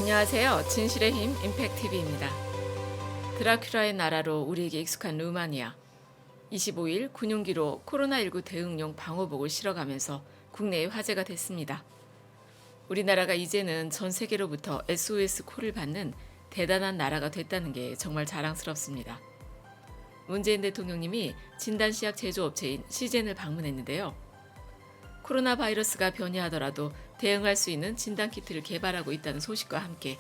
안녕하세요. 진실의 힘 임팩TV입니다. 드라큘라의 나라로 우리에게 익숙한 루마니아. 25일 군용기로 코로나19 대응용 방호복을 실어가면서 국내에 화제가 됐습니다. 우리나라가 이제는 전 세계로부터 SOS 콜을 받는 대단한 나라가 됐다는 게 정말 자랑스럽습니다. 문재인 대통령님이 진단시약 제조업체인 시젠을 방문했는데요. 코로나 바이러스가 변이하더라도 대응할 수 있는 진단키트를 개발하고 있다는 소식과 함께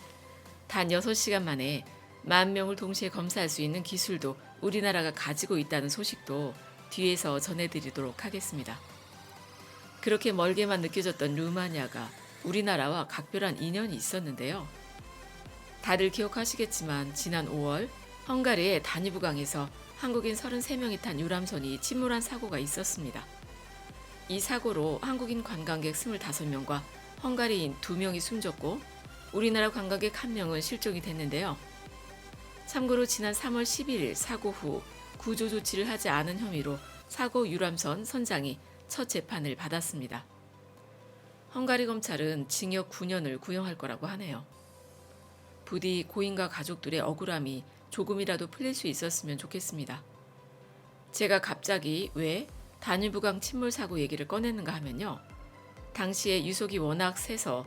단 6시간 만에 10,000명을 동시에 검사할 수 있는 기술도 우리나라가 가지고 있다는 소식도 뒤에서 전해드리도록 하겠습니다. 그렇게 멀게만 느껴졌던 루마니아가 우리나라와 각별한 인연이 있었는데요. 다들 기억하시겠지만 지난 5월 헝가리의 다뉴브강에서 한국인 33명이 탄 유람선이 침몰한 사고가 있었습니다. 이 사고로 한국인 관광객 25명과 헝가리인 2명이 숨졌고 우리나라 관광객 1명은 실종이 됐는데요. 참고로 지난 3월 11일 사고 후 구조 조치를 하지 않은 혐의로 사고 유람선 선장이 첫 재판을 받았습니다. 헝가리 검찰은 징역 9년을 구형할 거라고 하네요. 부디 고인과 가족들의 억울함이 조금이라도 풀릴 수 있었으면 좋겠습니다. 제가 갑자기 왜 다뉴브강 침몰 사고 얘기를 꺼냈는가 하면요. 당시에 유속이 워낙 세서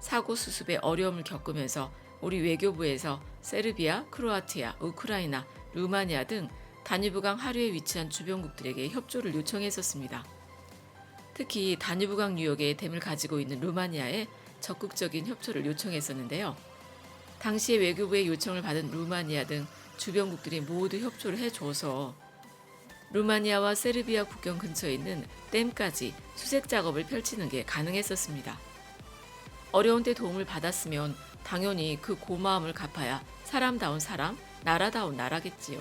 사고 수습에 어려움을 겪으면서 우리 외교부에서 세르비아, 크로아티아, 우크라이나, 루마니아 등 다뉴브강 하류에 위치한 주변국들에게 협조를 요청했었습니다. 특히 다뉴브강 유역에 댐을 가지고 있는 루마니아에 적극적인 협조를 요청했었는데요. 당시에 외교부의 요청을 받은 루마니아 등 주변국들이 모두 협조를 해줘서 루마니아와 세르비아 국경 근처에 있는 댐까지 수색 작업을 펼치는 게 가능했었습니다. 어려운 때 도움을 받았으면 당연히 그 고마움을 갚아야 사람다운 사람, 나라다운 나라겠지요.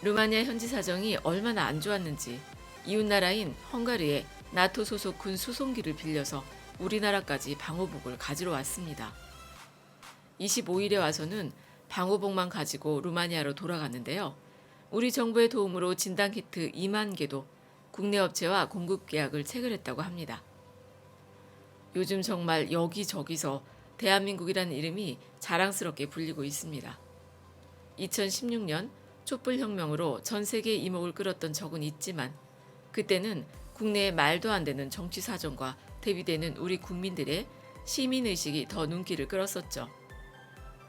루마니아 현지 사정이 얼마나 안 좋았는지 이웃나라인 헝가리에 나토 소속 군 수송기를 빌려서 우리나라까지 방호복을 가지러 왔습니다. 25일에 와서는 방호복만 가지고 루마니아로 돌아갔는데요. 우리 정부의 도움으로 진단키트 2만 개도 국내 업체와 공급 계약을 체결했다고 합니다. 요즘 정말 여기저기서 대한민국이라는 이름이 자랑스럽게 불리고 있습니다. 2016년 촛불혁명으로 전 세계의 이목을 끌었던 적은 있지만 그때는 국내의 말도 안 되는 정치 사정과 대비되는 우리 국민들의 시민의식이 더 눈길을 끌었었죠.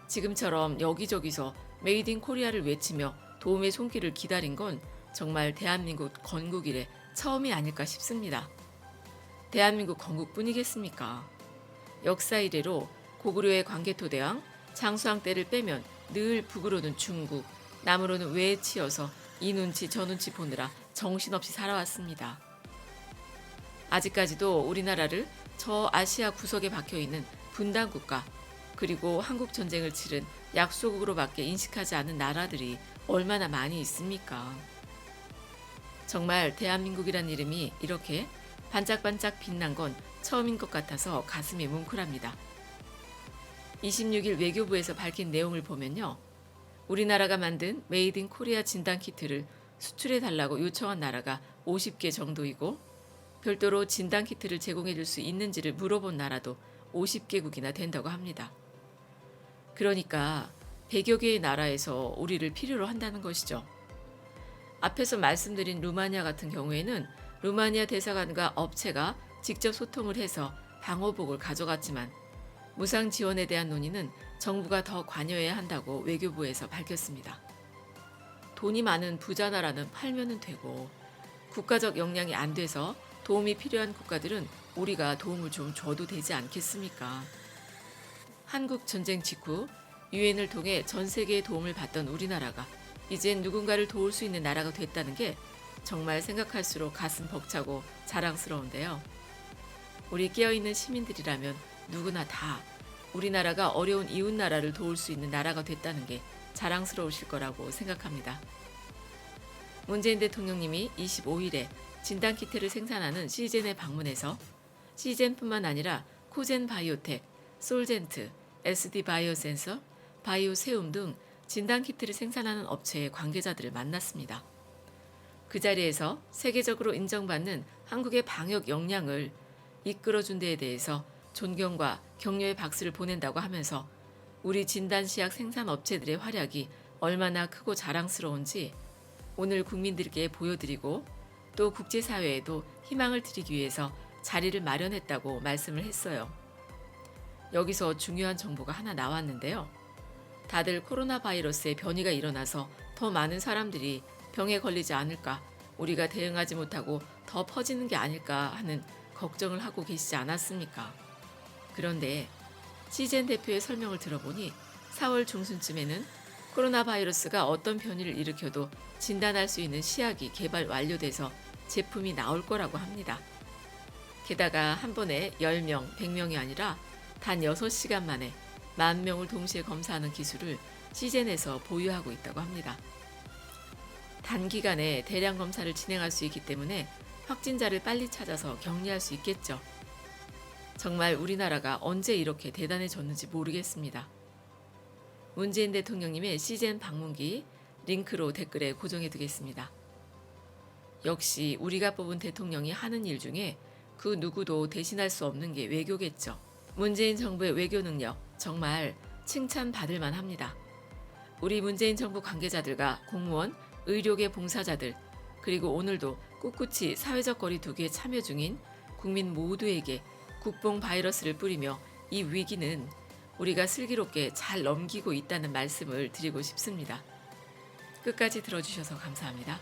지금처럼 여기저기서 메이드 인 코리아를 외치며 도움의 손길을 기다린 건 정말 대한민국 건국 이래 처음이 아닐까 싶습니다. 대한민국 건국뿐이겠습니까? 역사 이래로 고구려의 광개토대왕, 장수왕 때를 빼면 늘 북으로는 중국, 남으로는 외에 치여서 이 눈치 저 눈치 보느라 정신없이 살아왔습니다. 아직까지도 우리나라를 저 아시아 구석에 박혀있는 분단국가 그리고 한국 전쟁을 치른 약소국으로밖에 인식하지 않는 나라들이 얼마나 많이 있습니까? 정말 대한민국이란 이름이 이렇게 반짝반짝 빛난 건 처음인 것 같아서 가슴이 뭉클합니다. 26일 외교부에서 밝힌 내용을 보면요. 우리나라가 만든 메이드 인 코리아 진단키트를 수출해달라고 요청한 나라가 50개 정도이고 별도로 진단키트를 제공해 줄 수 있는지를 물어본 나라도 50개국이나 된다고 합니다. 그러니까 100여 개의 나라에서 우리를 필요로 한다는 것이죠. 앞에서 말씀드린 루마니아 같은 경우에는 루마니아 대사관과 업체가 직접 소통을 해서 방호복을 가져갔지만 무상 지원에 대한 논의는 정부가 더 관여해야 한다고 외교부에서 밝혔습니다. 돈이 많은 부자 나라는 팔면은 되고 국가적 역량이 안 돼서 도움이 필요한 국가들은 우리가 도움을 좀 줘도 되지 않겠습니까? 한국 전쟁 직후 유엔을 통해 전 세계의 도움을 받던 우리나라가 이젠 누군가를 도울 수 있는 나라가 됐다는 게 정말 생각할수록 가슴 벅차고 자랑스러운데요. 우리 깨어있는 시민들이라면 누구나 다 우리나라가 어려운 이웃나라를 도울 수 있는 나라가 됐다는 게 자랑스러우실 거라고 생각합니다. 문재인 대통령님이 25일에 진단키트를 생산하는 시젠에 방문해서 시젠뿐만 아니라 코젠 바이오텍, 솔젠트, SD 바이오센서, 바이오세움 등 진단키트를 생산하는 업체의 관계자들을 만났습니다. 그 자리에서 세계적으로 인정받는 한국의 방역 역량을 이끌어준 데에 대해서 존경과 격려의 박수를 보낸다고 하면서 우리 진단시약 생산 업체들의 활약이 얼마나 크고 자랑스러운지 오늘 국민들께 보여드리고 또 국제사회에도 희망을 드리기 위해서 자리를 마련했다고 말씀을 했어요. 여기서 중요한 정보가 하나 나왔는데요. 다들 코로나 바이러스의 변이가 일어나서 더 많은 사람들이 병에 걸리지 않을까, 우리가 대응하지 못하고 더 퍼지는 게 아닐까 하는 걱정을 하고 계시지 않았습니까? 그런데 시젠 대표의 설명을 들어보니 4월 중순쯤에는 코로나 바이러스가 어떤 변이를 일으켜도 진단할 수 있는 시약이 개발 완료돼서 제품이 나올 거라고 합니다. 게다가 한 번에 10명, 100명이 아니라 단 6시간 만에 10,000명을 동시에 검사하는 기술을 시젠에서 보유하고 있다고 합니다. 단기간에 대량 검사를 진행할 수 있기 때문에 확진자를 빨리 찾아서 격리할 수 있겠죠. 정말 우리나라가 언제 이렇게 대단해졌는지 모르겠습니다. 문재인 대통령님의 시젠 방문기 링크로 댓글에 고정해 두겠습니다. 역시 우리가 뽑은 대통령이 하는 일 중에 그 누구도 대신할 수 없는 게 외교겠죠. 문재인 정부의 외교 능력 정말 칭찬받을 만합니다. 우리 문재인 정부 관계자들과 공무원, 의료계 봉사자들, 그리고 오늘도 꿋꿋이 사회적 거리두기에 참여 중인 국민 모두에게 국뽕 바이러스를 뿌리며 이 위기는 우리가 슬기롭게 잘 넘기고 있다는 말씀을 드리고 싶습니다. 끝까지 들어주셔서 감사합니다.